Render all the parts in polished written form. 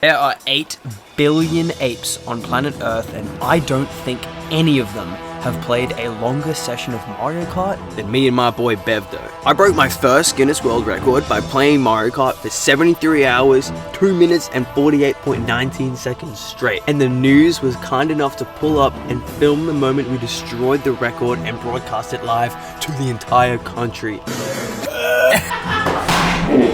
There are 8 billion apes on planet Earth, and I don't think any of them have played a longer session of Mario Kart than me and my boy Bevdo. I broke my first Guinness World Record by playing Mario Kart for 73 hours, 2 minutes and 48.19 seconds straight. And the news was kind enough to pull up and film the moment we destroyed the record and broadcast it live to the entire country.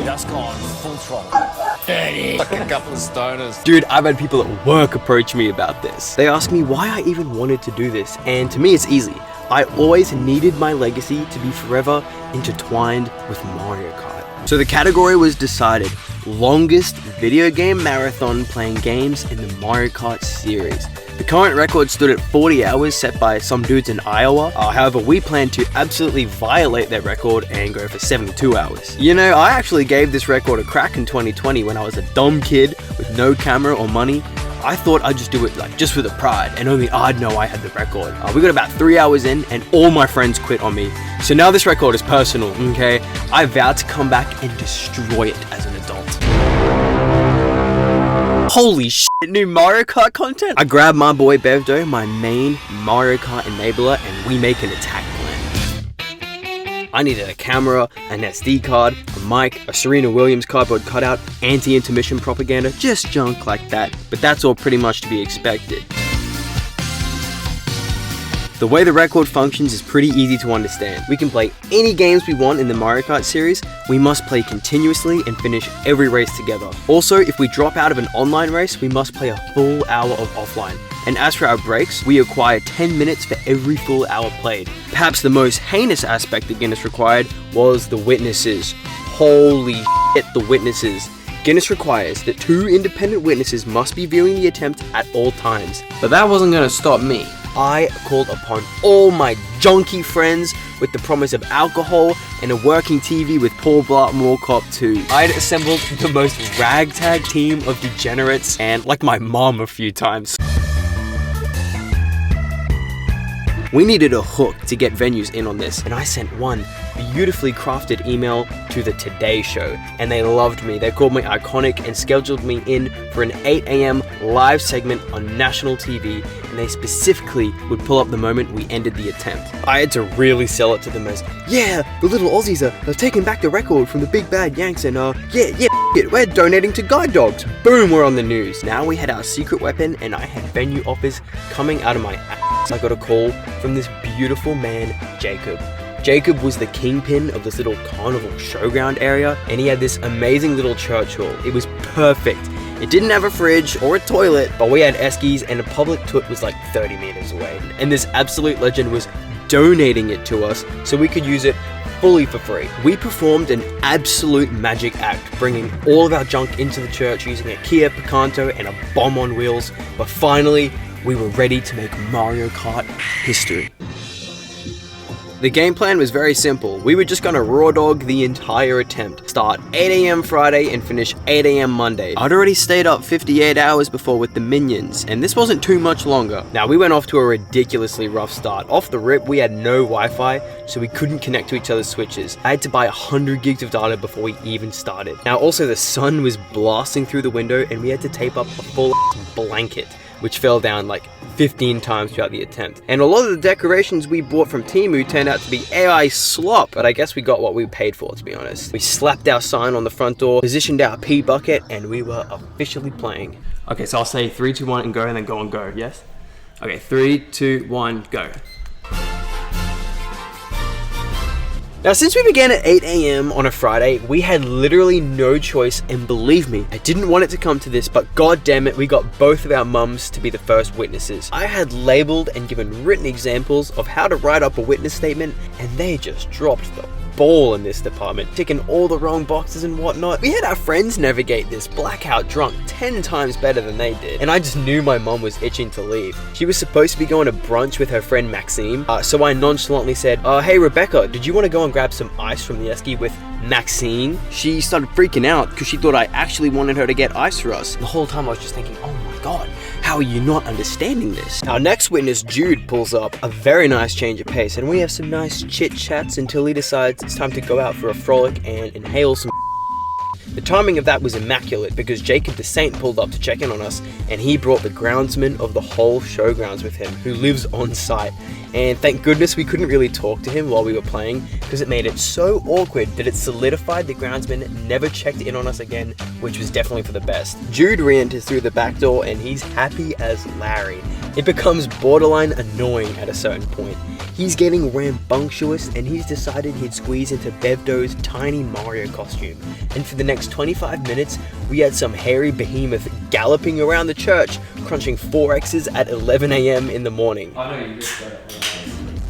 That's gone full throttle. Like a couple of stoners. Dude, I've had people at work approach me about this. They ask me why I even wanted to do this, and to me it's easy. I always needed my legacy to be forever intertwined with Mario Kart. So the category was decided: longest video game marathon playing games in the Mario Kart series. The current record stood at 40 hours, set by some dudes in Iowa. However, we plan to absolutely violate that record and go for 72 hours. You know, I actually gave this record a crack in 2020 when I was a dumb kid with no camera or money. I thought I'd just do it just for the pride, and only I'd know I had the record. We got about 3 hours in, and all my friends quit on me. So now this record is personal, okay? I vowed to come back and destroy it as an adult. Holy shit, new Mario Kart content? I grabbed my boy Bevdo, my main Mario Kart enabler, and we make an attack plan. I needed a camera, an SD card, a mic, a Serena Williams cardboard cutout, anti-intermission propaganda, just junk like that. But that's all pretty much to be expected. The way the record functions is pretty easy to understand. We can play any games we want in the Mario Kart series. We must play continuously and finish every race together. Also, if we drop out of an online race, we must play a full hour of offline. And as for our breaks, we acquire 10 minutes for every full hour played. Perhaps the most heinous aspect that Guinness required was the witnesses. Holy shit, the witnesses. Guinness requires that 2 independent witnesses must be viewing the attempt at all times. But that wasn't gonna stop me. I called upon all my junkie friends with the promise of alcohol and a working TV with Paul Blart Mall Cop 2. I'd assembled the most ragtag team of degenerates, and like my mom a few times. We needed a hook to get venues in on this, and I sent one beautifully crafted email to the Today Show, and they loved me. They called me iconic and scheduled me in for an 8 a.m. live segment on national TV, and they specifically would pull up the moment we ended the attempt. I had to really sell it to them as, yeah, the little Aussies are taking back the record from the big bad Yanks, and yeah, we're donating to guide dogs. Boom, we're on the news. Now we had our secret weapon, and I had venue offers coming out of my ass. I got a call from this beautiful man, Jacob. Jacob was the kingpin of this little carnival showground area, and he had this amazing little church hall. It was perfect. It didn't have a fridge or a toilet, but we had eskies, and a public toilet was like 30 meters away. And this absolute legend was donating it to us so we could use it fully for free. We performed an absolute magic act, bringing all of our junk into the church using a Kia Picanto and a bomb on wheels, but finally, we were ready to make Mario Kart history. The game plan was very simple. We were just gonna raw dog the entire attempt. Start 8 a.m. Friday and finish 8 a.m. Monday. I'd already stayed up 58 hours before with the minions, and this wasn't too much longer. Now, we went off to a ridiculously rough start. Off the rip, we had no Wi-Fi, so we couldn't connect to each other's switches. I had to buy 100 gigs of data before we even started. Now, also the sun was blasting through the window, and we had to tape up a full blanket, which fell down like 15 times throughout the attempt. And a lot of the decorations we bought from Temu turned out to be AI slop, but I guess we got what we paid for, to be honest. We slapped our sign on the front door, positioned our pee bucket, and we were officially playing. Okay, so I'll say 3, 2, 1 and go, and then go on go, yes? Okay, 3, 2, 1, go. Now, since we began at 8 a.m. on a Friday, we had literally no choice, and believe me, I didn't want it to come to this, but god damn it, we got both of our mums to be the first witnesses. I had labeled and given written examples of how to write up a witness statement, and they just dropped the ball in this department, ticking all the wrong boxes and whatnot. We had our friends navigate this blackout drunk 10 times better than they did, and I just knew my mom was itching to leave. She was supposed to be going to brunch with her friend Maxime, so I nonchalantly said, hey Rebecca, did you want to go and grab some ice from the esky with Maxine? She started freaking out because she thought I actually wanted her to get ice for us. The whole time I was just thinking, oh my god, how are you not understanding this? Our next witness, Jude, pulls up, a very nice change of pace, and we have some nice chit chats until he decides it's time to go out for a frolic and inhale some The timing of that was immaculate because Jacob the Saint pulled up to check in on us, and he brought the groundsman of the whole showgrounds with him, who lives on site. And thank goodness we couldn't really talk to him while we were playing, because it made it so awkward that it solidified the groundsman never checked in on us again, which was definitely for the best. Jude re-enters through the back door and he's happy as Larry. It becomes borderline annoying at a certain point. He's getting rambunctious and he's decided he'd squeeze into Bevdo's tiny Mario costume. And for the next 25 minutes, we had some hairy behemoth galloping around the church, crunching 4Xs at 11 AM in the morning. I know you just said it.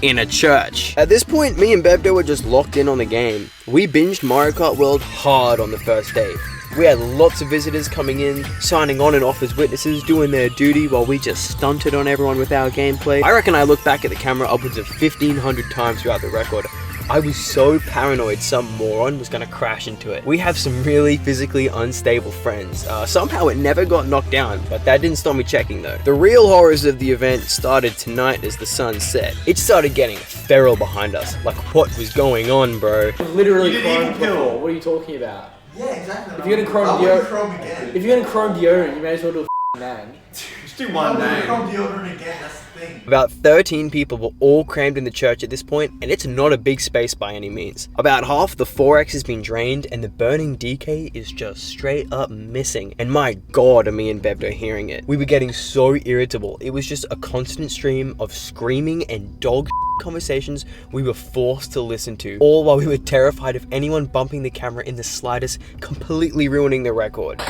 In a church. At this point, me and Bevdo were just locked in on the game. We binged Mario Kart World hard on the first day. We had lots of visitors coming in, signing on and off as witnesses, doing their duty while we just stunted on everyone with our gameplay. I reckon I looked back at the camera upwards of 1,500 times throughout the record. I was so paranoid some moron was gonna crash into it. We have some really physically unstable friends. Somehow it never got knocked down, but that didn't stop me checking though. The real horrors of the event started tonight as the sun set. It started getting feral behind us. Like, what was going on, bro? Literally chromed before. What are you talking about? Yeah, exactly. If you're gonna chrome deodorant, if you're gonna chrome deodorant, you may as well do a man. Just do one name. Chrome deodorant again, that's the thing. About 13 people were all crammed in the church at this point, and it's not a big space by any means. About half the 4X has been drained, and the burning DK is just straight up missing. And my god, are me and Bevdo hearing it. We were getting so irritable. It was just a constant stream of screaming and dog conversations we were forced to listen to, all while we were terrified of anyone bumping the camera in the slightest, completely ruining the record.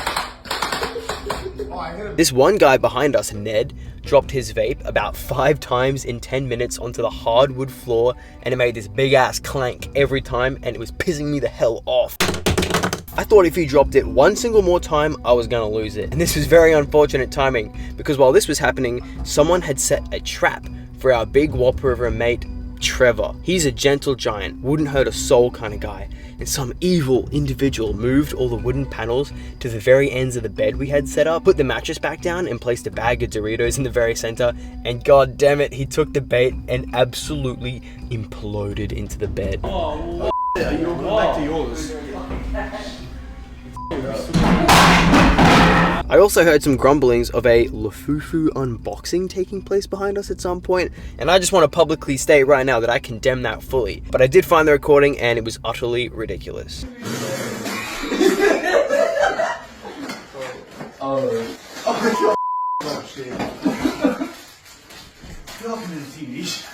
This one guy behind us, Ned, dropped his vape about 5 times in 10 minutes onto the hardwood floor, and it made this big ass clank every time, and it was pissing me the hell off. I thought if he dropped it one single more time, I was gonna lose it. And this was very unfortunate timing, because while this was happening, someone had set a trap for our big whopper of a mate, Trevor. He's a gentle giant, wouldn't hurt a soul kind of guy, and some evil individual moved all the wooden panels to the very ends of the bed we had set up, put the mattress back down and placed a bag of Doritos in the very center, and god damn it, he took the bait and absolutely imploded into the bed. Oh, are you all going back to yours? I also heard some grumblings of a Lafufu unboxing taking place behind us at some point, and I just want to publicly state right now that I condemn that fully. But I did find the recording and it was utterly ridiculous. Oh shit. You're up in the TV show.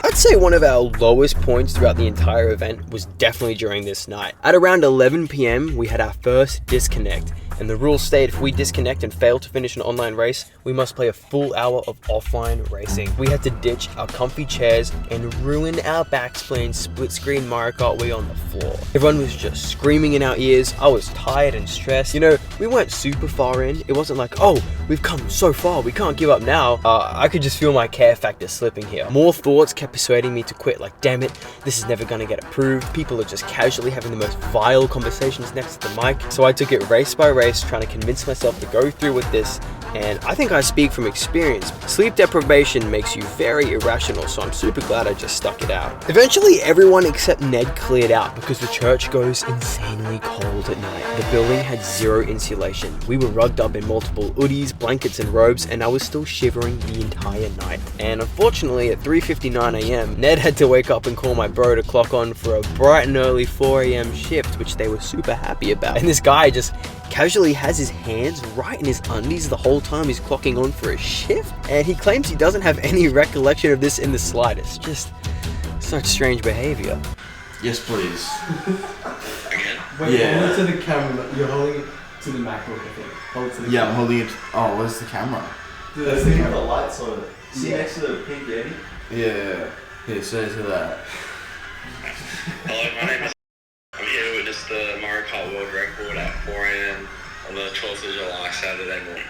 I'd say one of our lowest points throughout the entire event was definitely during this night. At around 11 PM, we had our first disconnect, and the rules state if we disconnect and fail to finish an online race, we must play a full hour of offline racing. We had to ditch our comfy chairs and ruin our backs playing split-screen Mario Kart Wii on the floor. Everyone was just screaming in our ears. I was tired and stressed. You know, we weren't super far in. It wasn't like, oh, we've come so far, we can't give up now. I could just feel my care factor slipping here. More thoughts kept persuading me to quit, like, damn it, this is never gonna get approved. People are just casually having the most vile conversations next to the mic. So I took it race by race, trying to convince myself to go through with this, and I think I speak from experience. Sleep deprivation makes you very irrational, so I'm super glad I just stuck it out. Eventually, everyone except Ned cleared out because the church goes insanely cold at night. The building had zero insulation. We were rugged up in multiple hoodies, blankets, and robes, and I was still shivering the entire night. And unfortunately, at 3:59 AM, Ned had to wake up and call my bro to clock on for a bright and early 4 AM shift, which they were super happy about. And this guy just casually has his hands right in his undies the whole time he's clocking on for a shift, and he claims he doesn't have any recollection of this in the slightest. Just such strange behavior. Yes, please. Wait, Yeah. hold it to the camera. You're holding it to the MacBook, I think. Hold it to the Yeah, I'm holding it. Oh, where's the camera? That's the camera. lights on it. See next to the pink Yeti? Yeah. Here, so to that. Hello, my name is. I'm here to witness the Mario Kart World Record at 4 AM on the 12th of July, Saturday morning.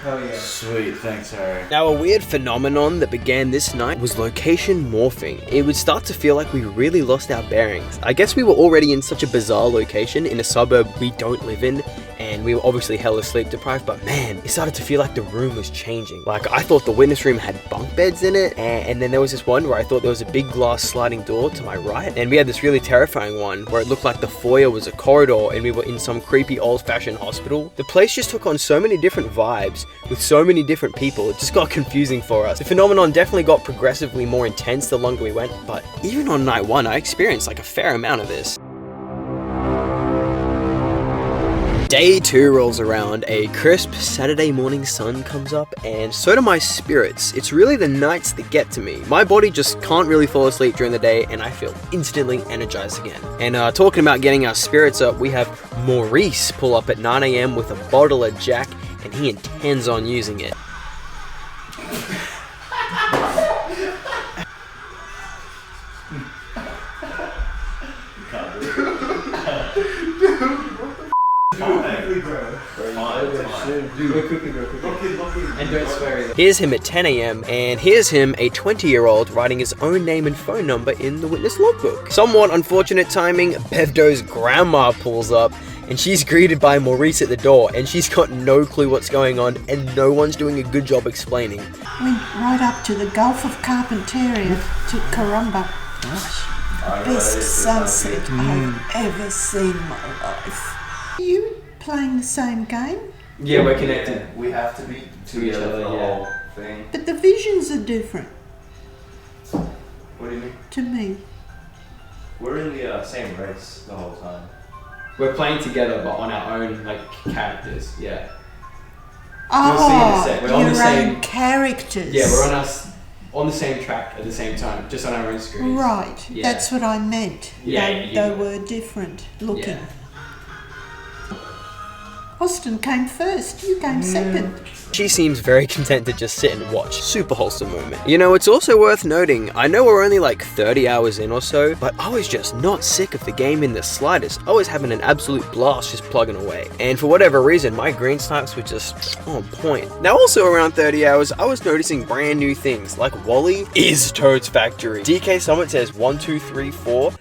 Oh yeah. Sweet, thanks, Harry. Now, a weird phenomenon that began this night was location morphing. It would start to feel like we really lost our bearings. I guess we were already in such a bizarre location in a suburb we don't live in, and we were obviously hella sleep deprived, but man, it started to feel like the room was changing. Like, I thought the witness room had bunk beds in it, and then there was this one where I thought there was a big glass sliding door to my right, and we had this really terrifying one where it looked like the foyer was a corridor and we were in some creepy old-fashioned hospital. The place just took on so many different vibes with so many different people. It just got confusing for us. The phenomenon definitely got progressively more intense the longer we went, but even on night 1, I experienced like a fair amount of this. Day 2 rolls around, a crisp Saturday morning sun comes up, and so do my spirits. It's really the nights that get to me. My body just can't really fall asleep during the day, and I feel instantly energized again. And talking about getting our spirits up, we have Maurice pull up at 9 AM with a bottle of Jack, and he intends on using it. Here's him at 10 AM, and here's him, a 20-year-old, writing his own name and phone number in the witness logbook. Somewhat unfortunate timing, Bevdo's grandma pulls up, and she's greeted by Maurice at the door, and she's got no clue what's going on, and no one's doing a good job explaining. Went right up to the Gulf of Carpentaria to Corumba. Gosh, best sunset I've ever seen in my life. Are you playing the same game? Yeah, we're connected. We have to be together for the whole thing. But the visions are different What do you mean? to me. We're in the same race the whole time. We're playing together, but on our own, like, characters, yeah. Oh, We're on the your same- own characters. Yeah, we're on the same track at the same time, just on our own screens. Right, Yeah. that's what I meant. Yeah, They were different looking. Yeah. Austin came first, you came second. She seems very content to just sit and watch. Super wholesome moment. You know, it's also worth noting, I know we're only like 30 hours in or so, but I was just not sick of the game in the slightest. I was having an absolute blast just plugging away. And for whatever reason, my green snipes were just on point. Now also around 30 hours, I was noticing brand new things, like Wally is Toad's Factory. DK Summit says 1, 2, 3, 4.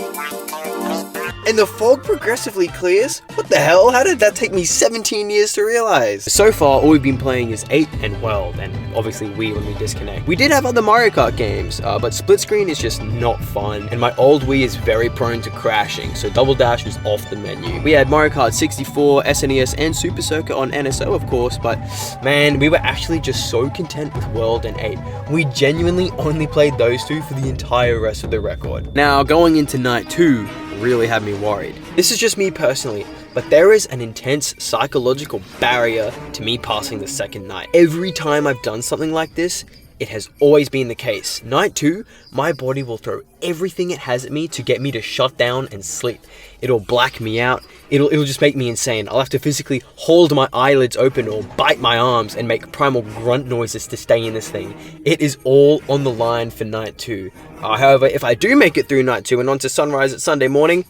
And the fog progressively clears? What the hell? How did that take me 17 years to realize? So far, all we've been playing is 8 and World, and obviously Wii when we disconnect. We did have other Mario Kart games, but split screen is just not fun, and my old Wii is very prone to crashing, so Double Dash is off the menu. We had Mario Kart 64, SNES, and Super Circuit on NSO, of course, but man, we were actually just so content with World and 8. We genuinely only played those two for the entire rest of the record. Now, going into night 2, really had me worried. This is just me personally, but there is an intense psychological barrier to me passing the second night. Every time I've done something like this, it has always been the case. Night 2, my body will throw everything it has at me to get me to shut down and sleep. It'll black me out. It'll just make me insane. I'll have to physically hold my eyelids open or bite my arms and make primal grunt noises to stay in this thing. It is all on the line for night 2. However, if I do make it through night 2 and onto sunrise at Sunday morning,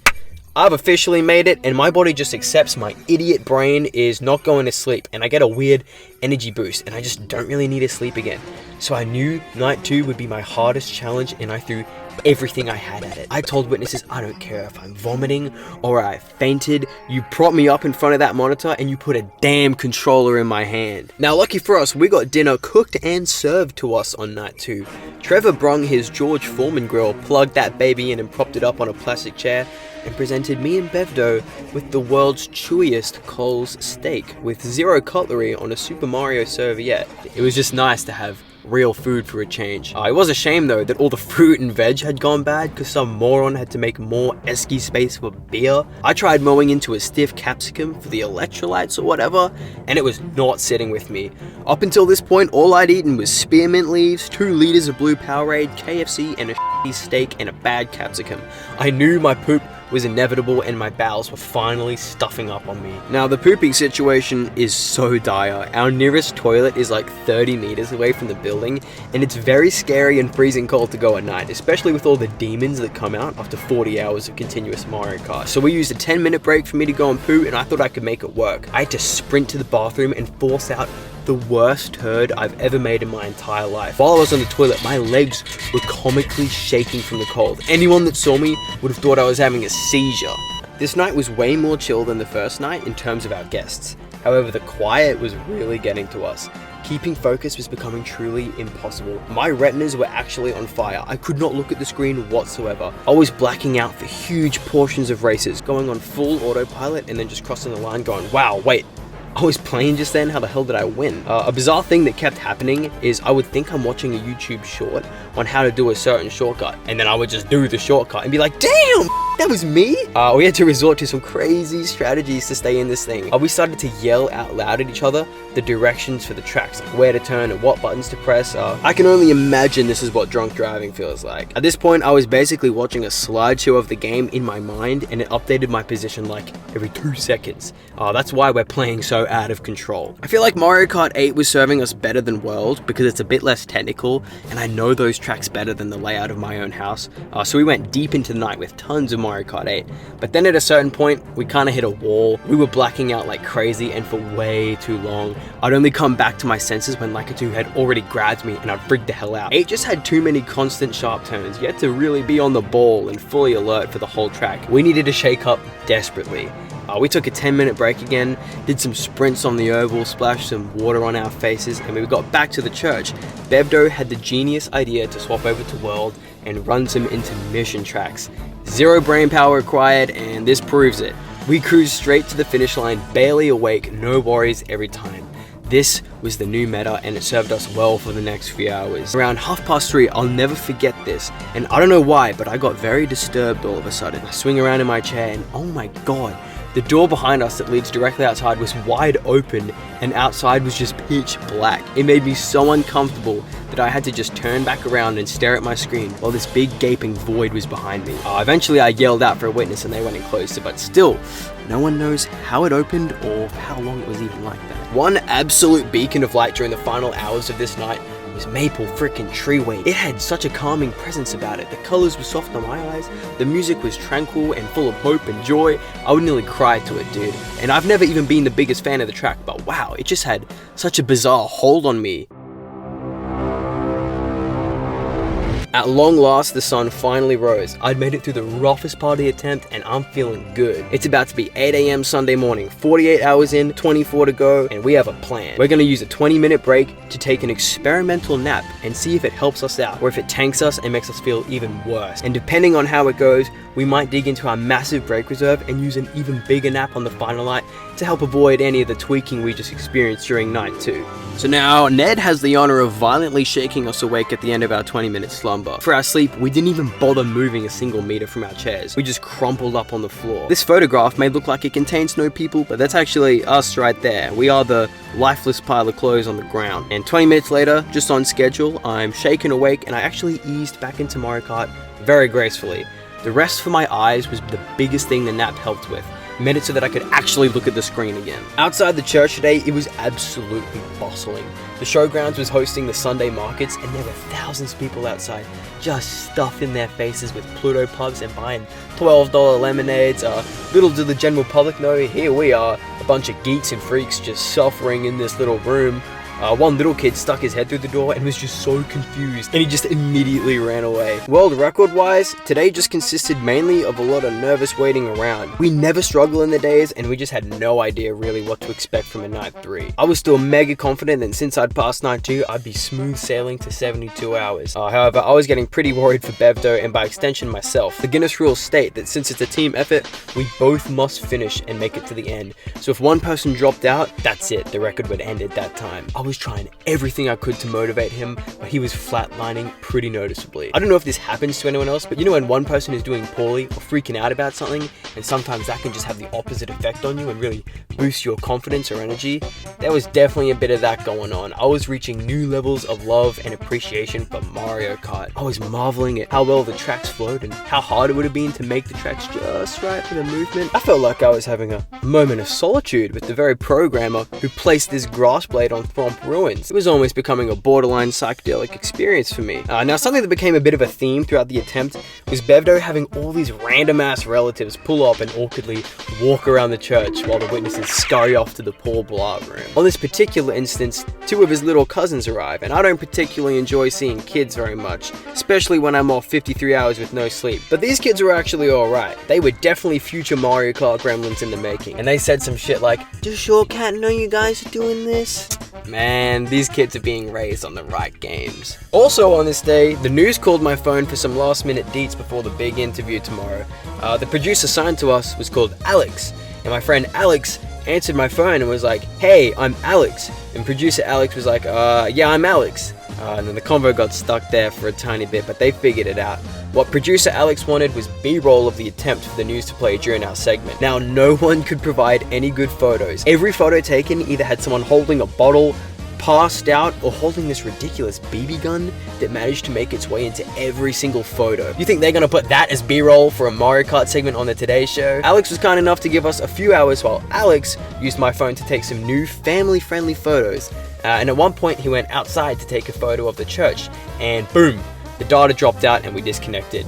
I've officially made it, and my body just accepts my idiot brain is not going to sleep, and I get a weird energy boost, and I just don't really need to sleep again. So I knew night 2 would be my hardest challenge, and I threw everything I had at it. I told witnesses, I don't care if I'm vomiting or I fainted, you prop me up in front of that monitor and you put a damn controller in my hand. Now lucky for us, we got dinner cooked and served to us on night 2. Trevor brung his George Foreman grill, plugged that baby in and propped it up on a plastic chair, and presented me and Bevdo with the world's chewiest Coles steak with 0 cutlery on a Super Mario serviette. It was just nice to have real food for a change. It was a shame though that all the fruit and veg had gone bad because some moron had to make more esky space for beer. I tried mowing into a stiff capsicum for the electrolytes or whatever, and it was not sitting with me. Up until this point, all I'd eaten was spearmint leaves, 2 liters of blue Powerade, KFC, and a shitty steak and a bad capsicum. I knew my poop was inevitable and my bowels were finally stuffing up on me. Now the pooping situation is so dire. Our nearest toilet is like 30 meters away from the building, and it's very scary and freezing cold to go at night, especially with all the demons that come out after 40 hours of continuous Mario Kart. So we used a 10-minute break for me to go and poo, and I thought I could make it work. I had to sprint to the bathroom and force out the worst turd I've ever made in my entire life. While I was on the toilet, my legs were comically shaking from the cold. Anyone that saw me would have thought I was having a seizure. This night was way more chill than the first night in terms of our guests. However, the quiet was really getting to us. Keeping focus was becoming truly impossible. My retinas were actually on fire. I could not look at the screen whatsoever. I was blacking out for huge portions of races, going on full autopilot and then just crossing the line going, wow, wait, I was playing just then, how the hell did I win? A bizarre thing that kept happening is I would think I'm watching a YouTube short on how to do a certain shortcut, and then I would just do the shortcut and be like, damn, that was me? We had to resort to some crazy strategies to stay in this thing. We started to yell out loud at each other the directions for the tracks, like where to turn and what buttons to press. I can only imagine this is what drunk driving feels like. At this point, I was basically watching a slideshow of the game in my mind, and it updated my position like every 2 seconds. That's why we're playing so out of control. I feel like Mario Kart 8 was serving us better than World because it's a bit less technical, and I know those tracks better than the layout of my own house. So we went deep into the night with tons of Mario Kart 8. But then at a certain point, we kind of hit a wall. We were blacking out like crazy, and for way too long. I'd only come back to my senses when Lakitu had already grabbed me and I'd freak the hell out. 8 just had too many constant sharp turns. You had to really be on the ball and fully alert for the whole track. We needed to shake up desperately. We took a 10-minute break again, did some sprints on the oval, splashed some water on our faces, and when we got back to the church, Bevdo had the genius idea to swap over to World and run some intermission tracks. 0 brain power required, and this proves it. We cruised straight to the finish line, barely awake, no worries every time. This was the new meta, and it served us well for the next few hours. Around 3:30, I'll never forget this, and I don't know why, but I got very disturbed all of a sudden. I swing around in my chair, and oh my god, the door behind us that leads directly outside was wide open, and outside was just pitch black. It made me so uncomfortable that I had to just turn back around and stare at my screen while this big gaping void was behind me. Eventually I yelled out for a witness and they went and closed it, but still, no one knows how it opened or how long it was even like that. One absolute beacon of light during the final hours of this night was maple frickin' treeway. It had such a calming presence about it. The colors were soft on my eyes, the music was tranquil and full of hope and joy. I would nearly cry to it, dude. And I've never even been the biggest fan of the track, but wow, it just had such a bizarre hold on me. At long last, the sun finally rose. I'd made it through the roughest part of the attempt and I'm feeling good. It's about to be 8 AM Sunday morning, 48 hours in, 24 to go, and we have a plan. We're gonna use a 20-minute break to take an experimental nap and see if it helps us out, or if it tanks us and makes us feel even worse. And depending on how it goes, we might dig into our massive break reserve and use an even bigger nap on the final night to help avoid any of the tweaking we just experienced during night 2. So now, Ned has the honor of violently shaking us awake at the end of our 20-minute slumber. For our sleep, we didn't even bother moving a single meter from our chairs. We just crumpled up on the floor. This photograph may look like it contains no people, but that's actually us right there. We are the lifeless pile of clothes on the ground. And 20 minutes later, just on schedule, I'm shaken awake and I actually eased back into Mario Kart very gracefully. The rest for my eyes was the biggest thing the nap helped with. It made it so that I could actually look at the screen again. Outside the church today, it was absolutely bustling. The showgrounds was hosting the Sunday markets and there were thousands of people outside just stuffing their faces with Pluto pugs and buying $12 lemonades. Little did the general public know, here we are, a bunch of geeks and freaks just suffering in this little room. One little kid stuck his head through the door and was just so confused, and he just immediately ran away. World record wise, today just consisted mainly of a lot of nervous waiting around. We never struggle in the days, and we just had no idea really what to expect from a night 3. I was still mega confident that since I'd passed night 2, I'd be smooth sailing to 72 hours. However, I was getting pretty worried for Bevdo and by extension myself. The Guinness rules state that since it's a team effort, we both must finish and make it to the end. So if one person dropped out, that's it, the record would end at that time. I was trying everything I could to motivate him, but he was flatlining pretty noticeably. I don't know if this happens to anyone else, but you know when one person is doing poorly or freaking out about something, and sometimes that can just have the opposite effect on you and really boost your confidence or energy? There was definitely a bit of that going on. I was reaching new levels of love and appreciation for Mario Kart. I was marveling at how well the tracks flowed and how hard it would have been to make the tracks just right for the movement. I felt like I was having a moment of solitude with the very programmer who placed this grass blade on swamp ruins. It was almost becoming a borderline psychedelic experience for me. Now, something that became a bit of a theme throughout the attempt was Bevdo having all these random ass relatives pull up and awkwardly walk around the church while the witnesses scurry off to the Paul Blart room. On this particular instance, 2 of his little cousins arrive, and I don't particularly enjoy seeing kids very much, especially when I'm off 53 hours with no sleep. But these kids were actually alright. They were definitely future Mario Kart gremlins in the making, and they said some shit like, "Does Sure Cat know you guys are doing this?" Man, these kids are being raised on the right games. Also on this day, the news called my phone for some last minute deets before the big interview tomorrow. The producer assigned to us was called Alex, and my friend Alex answered my phone and was like, "Hey, I'm Alex." And producer Alex was like, "Yeah, I'm Alex." And then the convo got stuck there for a tiny bit, but they figured it out. What producer Alex wanted was B-roll of the attempt for the news to play during our segment. Now, no one could provide any good photos. Every photo taken either had someone holding a bottle, passed out, or holding this ridiculous BB gun that managed to make its way into every single photo. You think they're gonna put that as B-roll for a Mario Kart segment on the Today Show? Alex was kind enough to give us a few hours while Alex used my phone to take some new family-friendly photos. And at one point he went outside to take a photo of the church, and boom, the data dropped out and we disconnected.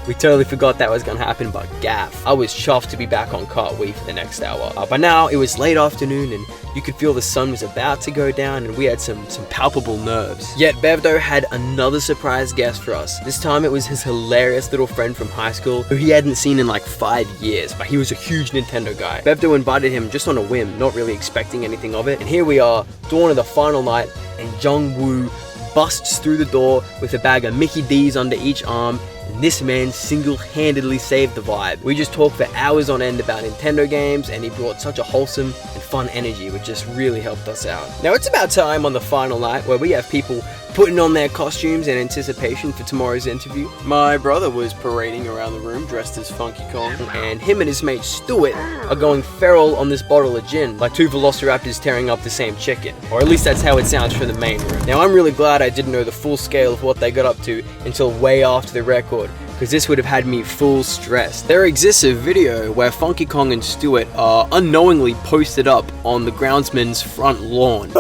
We totally forgot that was gonna happen, but gaff. I was chuffed to be back on Kart Wii for the next hour. By now, it was late afternoon and you could feel the sun was about to go down, and we had some palpable nerves. Yet Bevdo had another surprise guest for us. This time it was his hilarious little friend from high school who he hadn't seen in like 5 years, but he was a huge Nintendo guy. Bevdo invited him just on a whim, not really expecting anything of it. And here we are, dawn of the final night, and Jung-woo busts through the door with a bag of Mickey D's under each arm, and this man single-handedly saved the vibe. We just talked for hours on end about Nintendo games, and he brought such a wholesome and fun energy, which just really helped us out. Now it's about time on the final night where we have people putting on their costumes in anticipation for tomorrow's interview. My brother was parading around the room dressed as Funky Kong, and him and his mate Stuart are going feral on this bottle of gin, like 2 velociraptors tearing up the same chicken. Or at least that's how it sounds from the main room. Now I'm really glad I didn't know the full scale of what they got up to until way after the record, because this would have had me full stressed. There exists a video where Funky Kong and Stuart are unknowingly posted up on the groundsman's front lawn.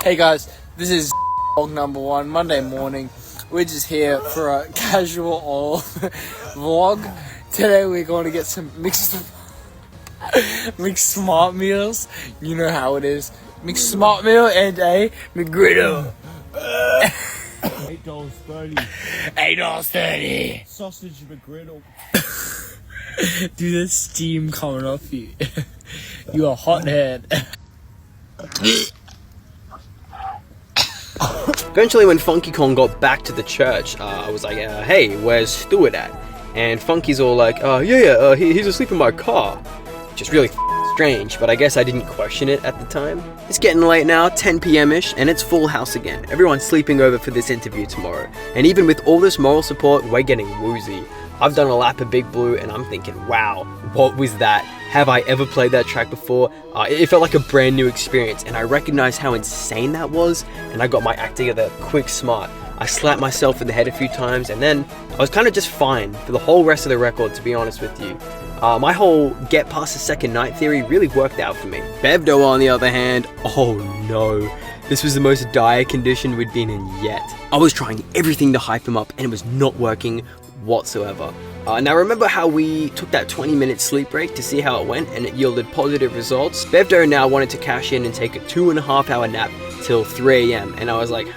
Hey guys, this is number 1, Monday morning. We're just here for a casual vlog. Today we're going to get some mixed smart meals. You know how it is. Mixed smart meal and a McGriddle. $8.30. $8.30. Sausage McGriddle. Dude, there's steam coming off you. You a hothead. Eventually, when Funky Kong got back to the church, I was like, "Hey, where's Stuart at?" And Funky's all like, he's asleep in my car." Which is really strange, but I guess I didn't question it at the time. It's getting late now, 10 p.m.-ish, and it's full house again. Everyone's sleeping over for this interview tomorrow. And even with all this moral support, we're getting woozy. I've done a lap of Big Blue, and I'm thinking, wow, what was that? Have I ever played that track before? It felt like a brand new experience, and I recognized how insane that was, and I got my act together quick smart. I slapped myself in the head a few times, and then I was kind of just fine for the whole rest of the record, to be honest with you. My whole get past the second night theory really worked out for me. Bevdo, on the other hand, oh no. This was the most dire condition we'd been in yet. I was trying everything to hype him up, and it was not working whatsoever. Now remember how we took that 20-minute sleep break to see how it went, and it yielded positive results? Bevdo now wanted to cash in and take a 2.5-hour nap till 3 a.m. and I was like,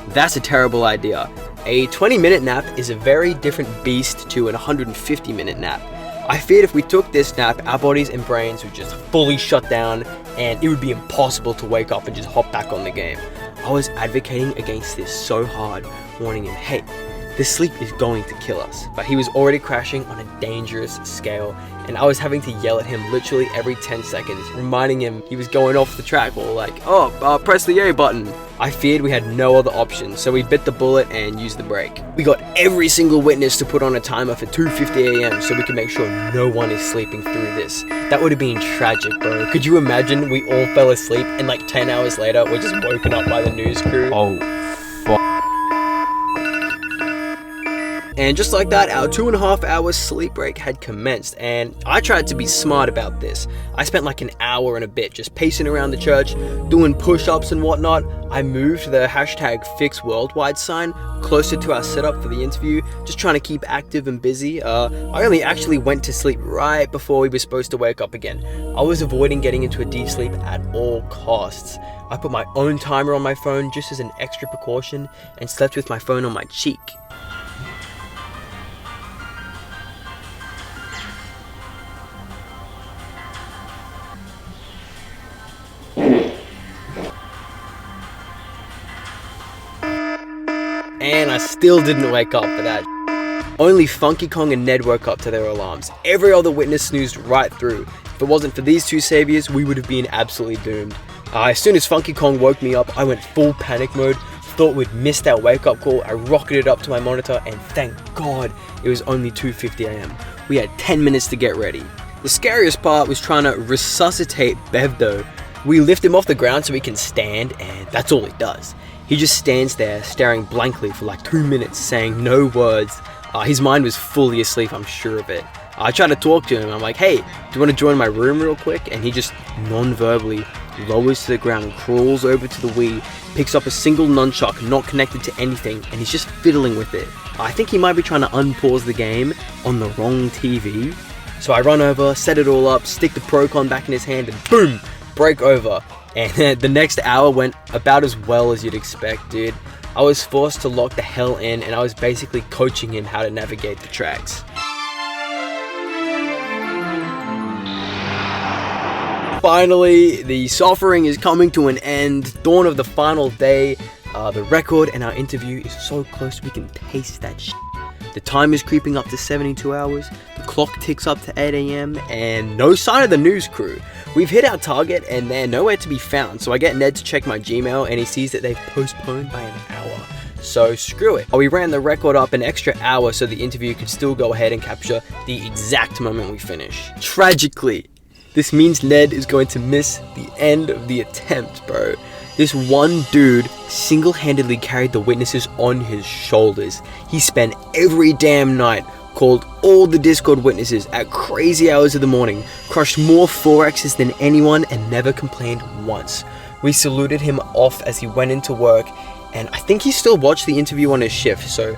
that's a terrible idea. A 20-minute nap is a very different beast to an 150-minute nap. I feared if we took this nap, our bodies and brains would just fully shut down, and it would be impossible to wake up and just hop back on the game. I was advocating against this so hard, warning him, hey, this sleep is going to kill us. But he was already crashing on a dangerous scale, and I was having to yell at him literally every 10 seconds, reminding him he was going off the track, or like, press the A button. I feared we had no other option, so we bit the bullet and used the brake. We got every single witness to put on a timer for 2:50 a.m. so we could make sure no one is sleeping through this. That would have been tragic, bro. Could you imagine we all fell asleep and like 10 hours later we're just woken up by the news crew? And just like that, our 2.5 hour sleep break had commenced, and I tried to be smart about this. I spent like an hour and a bit just pacing around the church, doing push-ups and whatnot. I moved the hashtag Fix Worldwide sign closer to our setup for the interview, just trying to keep active and busy. I only actually went to sleep right before we were supposed to wake up again. I was avoiding getting into a deep sleep at all costs. I put my own timer on my phone just as an extra precaution and slept with my phone on my cheek. And I still didn't wake up for that. Only Funky Kong and Ned woke up to their alarms. Every other witness snoozed right through. If it wasn't for these two saviors, we would have been absolutely doomed. As soon as Funky Kong woke me up, I went full panic mode. Thought we'd missed our wake up call. I rocketed up to my monitor, and thank God it was only 2:50 a.m. We had 10 minutes to get ready. The scariest part was trying to resuscitate Bev though. We lift him off the ground so he can stand, and that's all he does. He just stands there staring blankly for like 2 minutes, saying no words. His mind was fully asleep, I'm sure of it. I tried to talk to him. I'm like, hey, do you want to join my room real quick? And he just non-verbally lowers to the ground, crawls over to the Wii, picks up a single nunchuck not connected to anything, and he's just fiddling with it. I think he might be trying to unpause the game on the wrong TV. So I run over, set it all up, stick the Pro-Con back in his hand, and boom, break over. And the next hour went about as well as you'd expect, dude. I was forced to lock the hell in, and I was basically coaching him how to navigate the tracks. Finally, the suffering is coming to an end. Dawn of the final day. The record and our interview is so close we can taste that shit. The time is creeping up to 72 hours. The clock ticks up to 8 a.m. and no sign of the news crew. We've hit our target and they're nowhere to be found. So I get Ned to check my Gmail and he sees that they've postponed by an hour. So screw it. We ran the record up an extra hour so the interview could still go ahead and capture the exact moment we finish. Tragically, this means Ned is going to miss the end of the attempt, bro. This one dude single-handedly carried the witnesses on his shoulders. He spent every damn night, called all the Discord witnesses at crazy hours of the morning, crushed more 4Xs than anyone, and never complained once. We saluted him off as he went into work, and I think he still watched the interview on his shift, so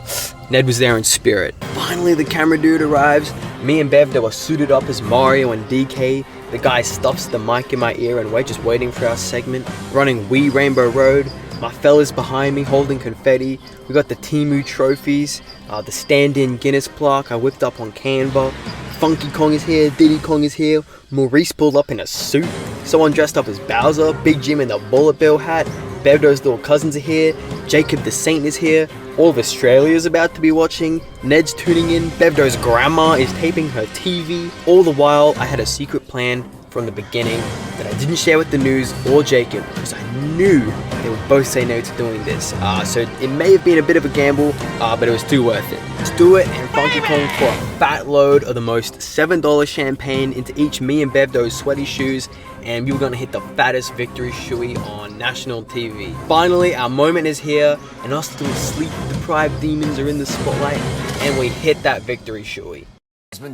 Ned was there in spirit. Finally, the camera dude arrives. Me and Bev, they were suited up as Mario and DK. The guy stuffs the mic in my ear and we're just waiting for our segment. Running Wii Rainbow Road. My fellas behind me holding confetti. We got the Temu trophies. The stand-in Guinness plaque I whipped up on Canva. Funky Kong is here, Diddy Kong is here. Maurice pulled up in a suit. Someone dressed up as Bowser. Big Jim in the Bullet Bill hat. Bevdo's little cousins are here. Jacob the Saint is here. All of Australia's about to be watching. Ned's tuning in. Bevdo's grandma is taping her TV. All the while, I had a secret plan from the beginning that I didn't share with the news or Jacob because I knew they would both say no to doing this. So it may have been a bit of a gamble, but it was too worth it. Stu and Funky Kong pour a fat load of the most $7 champagne into each me and Bevdo's sweaty shoes, and we were gonna hit the fattest victory shoey on national TV. Finally, our moment is here, and us little sleep-deprived demons are in the spotlight, and we hit that victory shoey.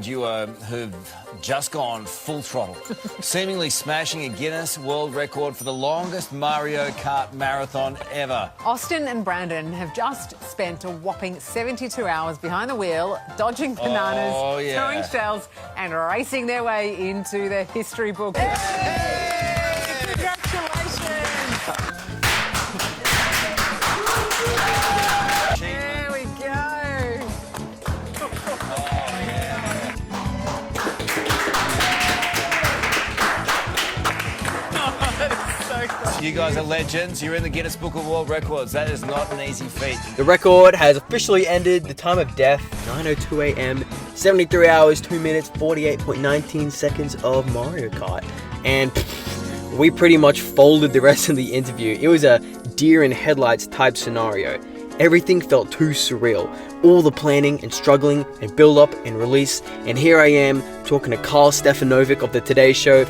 Duo who've just gone full throttle, seemingly smashing a Guinness World Record for the longest Mario Kart marathon ever. Austin and Brandon have just spent a whopping 72 hours behind the wheel, dodging bananas, throwing shells, and racing their way into the history book. Hey! Congratulations! There we go. You guys are legends. You're in the Guinness Book of World Records. That is not an easy feat. The record has officially ended. The time of death, 9:02 a.m., 73 hours, 2 minutes, 48.19 seconds of Mario Kart. And we pretty much folded the rest of the interview. It was a deer in headlights type scenario. Everything felt too surreal. All the planning and struggling and build up and release. And here I am talking to Carl Stefanovic of the Today Show.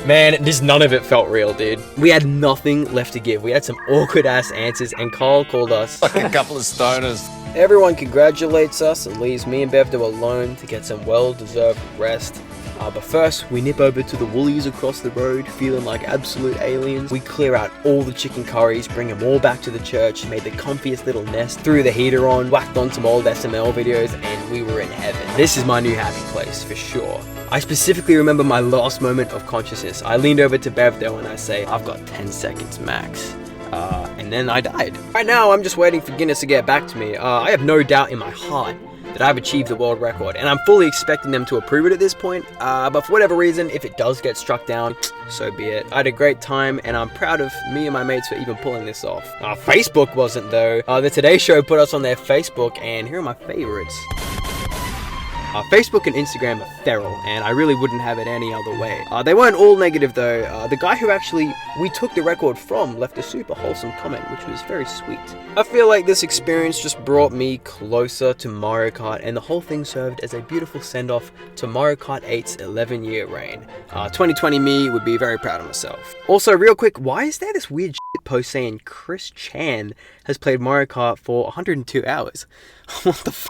Man, none of it felt real, dude. We had nothing left to give. We had some awkward ass answers and Carl called us like a couple of stoners. Everyone congratulates us and leaves me and Bevdo alone to get some well-deserved rest. But first, we nip over to the Woolies across the road, feeling like absolute aliens. We clear out all the chicken curries, bring them all back to the church, made the comfiest little nest, threw the heater on, whacked on some old SML videos, and we were in heaven. This is my new happy place, for sure. I specifically remember my last moment of consciousness. I leaned over to Bevdo and I say, I've got 10 seconds max. And then I died. Right now, I'm just waiting for Guinness to get back to me. I have no doubt in my heart that I've achieved the world record, and I'm fully expecting them to approve it at this point, but for whatever reason, if it does get struck down, so be it. I had a great time, and I'm proud of me and my mates for even pulling this off. Facebook wasn't though. The Today Show put us on their Facebook, and here are my favorites. Facebook and Instagram are feral, and I really wouldn't have it any other way. They weren't all negative though. The guy who actually we took the record from left a super wholesome comment, which was very sweet. I feel like this experience just brought me closer to Mario Kart, and the whole thing served as a beautiful send-off to Mario Kart 8's 11-year reign. 2020 me would be very proud of myself. Also, real quick, why is there this weird shit post saying Chris Chan has played Mario Kart for 102 hours? What the f***?